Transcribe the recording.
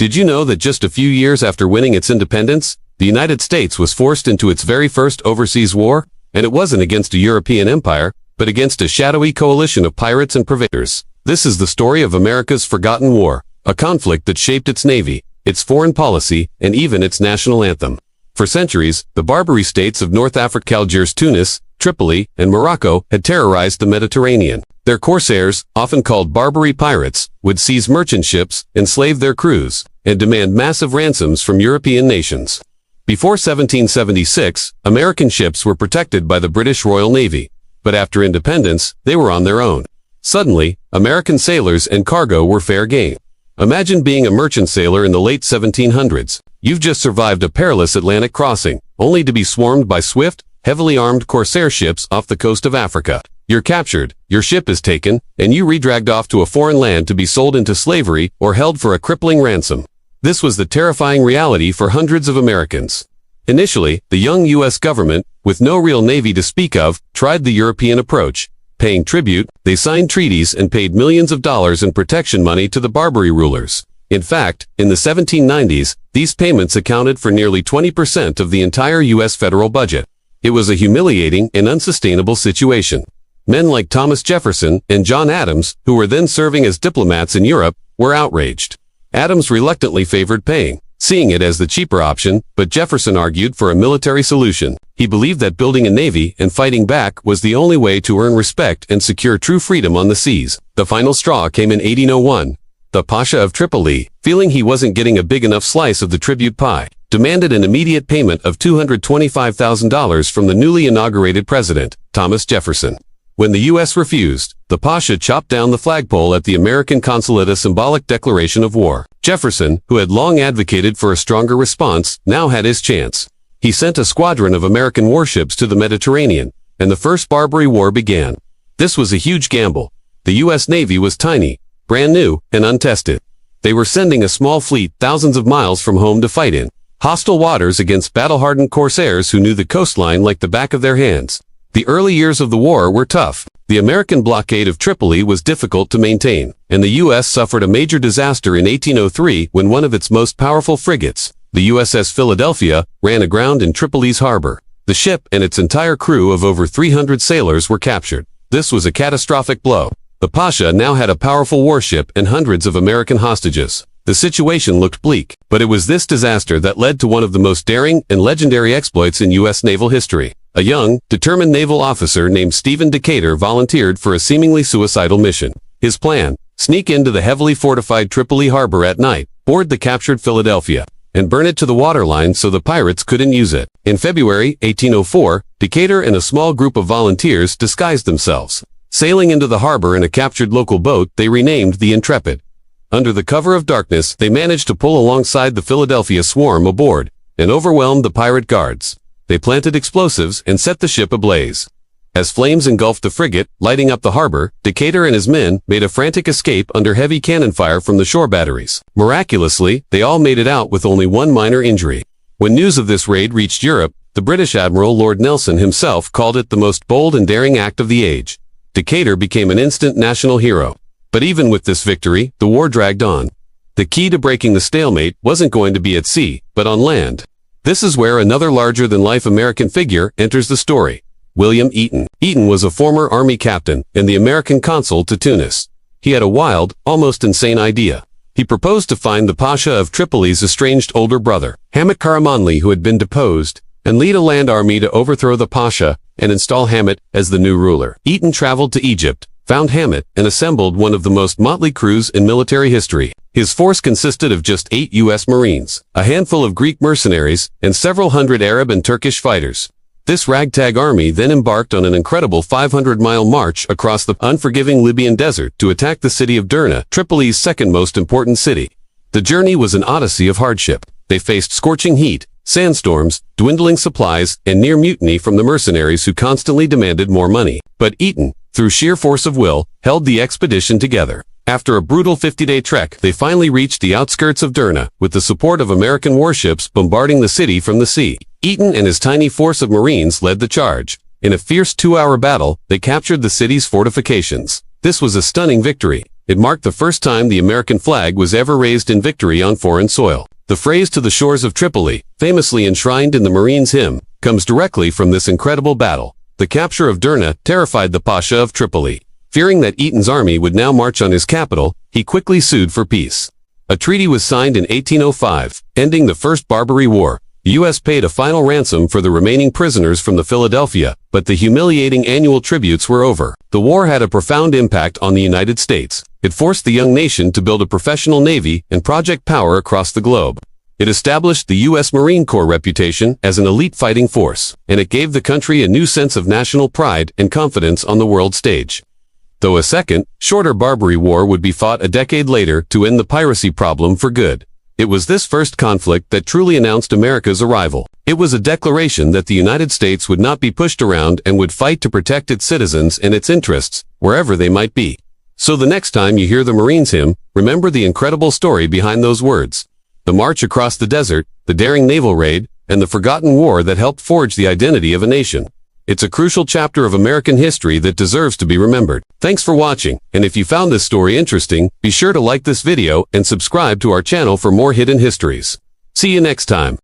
Did you know that just a few years after winning its independence, the United States was forced into its very first overseas war? And it wasn't against a European empire, but against a shadowy coalition of pirates and privateers. This is the story of America's forgotten war, a conflict that shaped its navy, its foreign policy, and even its national anthem. For centuries, the Barbary states of North Africa, Algiers, Tunis, Tripoli, and Morocco had terrorized the Mediterranean. Their corsairs, often called Barbary pirates, would seize merchant ships, enslave their crews, and demand massive ransoms from European nations. Before 1776, American ships were protected by the British Royal Navy, but after independence, they were on their own. Suddenly, American sailors and cargo were fair game. Imagine being a merchant sailor in the late 1700s. You've just survived a perilous Atlantic crossing, only to be swarmed by swift, heavily armed corsair ships off the coast of Africa. You're captured, your ship is taken, and you re-dragged off to a foreign land to be sold into slavery or held for a crippling ransom. This was the terrifying reality for hundreds of Americans. Initially, the young U.S. government, with no real navy to speak of, tried the European approach. Paying tribute, they signed treaties and paid millions of dollars in protection money to the Barbary rulers. In fact, in the 1790s, these payments accounted for nearly 20% of the entire U.S. federal budget. It was a humiliating and unsustainable situation. Men like Thomas Jefferson and John Adams, who were then serving as diplomats in Europe, were outraged. Adams reluctantly favored paying, seeing it as the cheaper option, but Jefferson argued for a military solution. He believed that building a navy and fighting back was the only way to earn respect and secure true freedom on the seas. The final straw came in 1801. The Pasha of Tripoli, feeling he wasn't getting a big enough slice of the tribute pie, demanded an immediate payment of $225,000 from the newly inaugurated president, Thomas Jefferson. When the U.S. refused, the Pasha chopped down the flagpole at the American consulate, a symbolic declaration of war. Jefferson, who had long advocated for a stronger response, now had his chance. He sent a squadron of American warships to the Mediterranean, and the First Barbary War began. This was a huge gamble. The U.S. Navy was tiny, brand new, and untested. They were sending a small fleet thousands of miles from home to fight in hostile waters against battle-hardened corsairs who knew the coastline like the back of their hands. The early years of the war were tough. The American blockade of Tripoli was difficult to maintain, and the U.S. suffered a major disaster in 1803 when one of its most powerful frigates, the USS Philadelphia, ran aground in Tripoli's harbor. The ship and its entire crew of over 300 sailors were captured. This was a catastrophic blow. The Pasha now had a powerful warship and hundreds of American hostages. The situation looked bleak, but it was this disaster that led to one of the most daring and legendary exploits in U.S. naval history. A young, determined naval officer named Stephen Decatur volunteered for a seemingly suicidal mission. His plan: sneak into the heavily fortified Tripoli harbor at night, board the captured Philadelphia, and burn it to the waterline so the pirates couldn't use it. In February 1804, Decatur and a small group of volunteers disguised themselves. Sailing into the harbor in a captured local boat they renamed the Intrepid. Under the cover of darkness, they managed to pull alongside the Philadelphia swarm aboard and overwhelmed the pirate guards. They planted explosives and set the ship ablaze. As flames engulfed the frigate, lighting up the harbor, Decatur and his men made a frantic escape under heavy cannon fire from the shore batteries. Miraculously, they all made it out with only one minor injury. When news of this raid reached Europe, the British Admiral Lord Nelson himself called it the most bold and daring act of the age. Decatur became an instant national hero. But even with this victory, the war dragged on. The key to breaking the stalemate wasn't going to be at sea, but on land. This is where another larger-than-life American figure enters the story: William Eaton. Eaton was a former Army captain and the American consul to Tunis. He had a wild, almost insane idea. He proposed to find the Pasha of Tripoli's estranged older brother, Hamid Karamanli, who had been deposed, and lead a land army to overthrow the Pasha and install Hamid as the new ruler. Eaton traveled to Egypt, found Hamid, and assembled one of the most motley crews in military history. His force consisted of just 8 U.S. Marines, a handful of Greek mercenaries, and several hundred Arab and Turkish fighters. This ragtag army then embarked on an incredible 500-mile march across the unforgiving Libyan desert to attack the city of Derna, Tripoli's second most important city. The journey was an odyssey of hardship. They faced scorching heat, sandstorms, dwindling supplies, and near mutiny from the mercenaries who constantly demanded more money. But Eaton, through sheer force of will, held the expedition together. After a brutal 50-day trek, they finally reached the outskirts of Derna, with the support of American warships bombarding the city from the sea. Eaton and his tiny force of Marines led the charge. In a fierce 2-hour battle, they captured the city's fortifications. This was a stunning victory. It marked the first time the American flag was ever raised in victory on foreign soil. The phrase "to the shores of Tripoli," famously enshrined in the Marines' hymn, comes directly from this incredible battle. The capture of Derna terrified the Pasha of Tripoli. Fearing that Eaton's army would now march on his capital, he quickly sued for peace. A treaty was signed in 1805, ending the First Barbary War. The U.S. paid a final ransom for the remaining prisoners from the Philadelphia, but the humiliating annual tributes were over. The war had a profound impact on the United States. It forced the young nation to build a professional navy and project power across the globe. It established the U.S. Marine Corps reputation as an elite fighting force, and it gave the country a new sense of national pride and confidence on the world stage. Though a second, shorter Barbary War would be fought a decade later to end the piracy problem for good. It was this first conflict that truly announced America's arrival. It was a declaration that the United States would not be pushed around and would fight to protect its citizens and its interests, wherever they might be. So the next time you hear the Marines hymn, remember the incredible story behind those words. The march across the desert, the daring naval raid, and the forgotten war that helped forge the identity of a nation. It's a crucial chapter of American history that deserves to be remembered. Thanks for watching, and if you found this story interesting, be sure to like this video and subscribe to our channel for more hidden histories. See you next time.